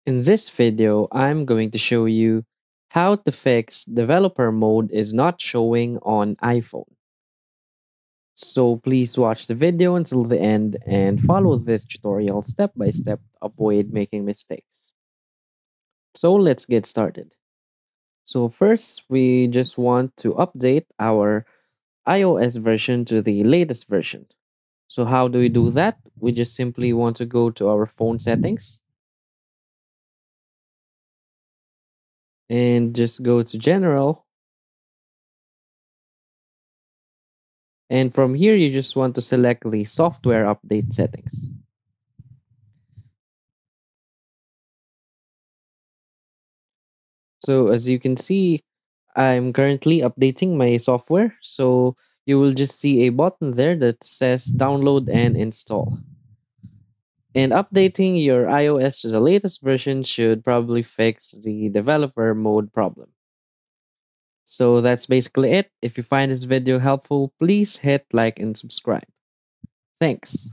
In this video, I'm going to show you how to fix developer mode is not showing on iPhone. So please watch the video until the end and follow this tutorial step by step to avoid making mistakes. So let's get started. So first, we just want to update our iOS version to the latest version. So how do we do that? We just simply want to go to our phone settings and just go to general. And from here, you just want to select the software update settings. So as you can see, I'm currently updating my software. So you will just see a button there that says download and install. And updating your iOS to the latest version should probably fix the developer mode problem. So that's basically it. If you find this video helpful, please hit like and subscribe. Thanks.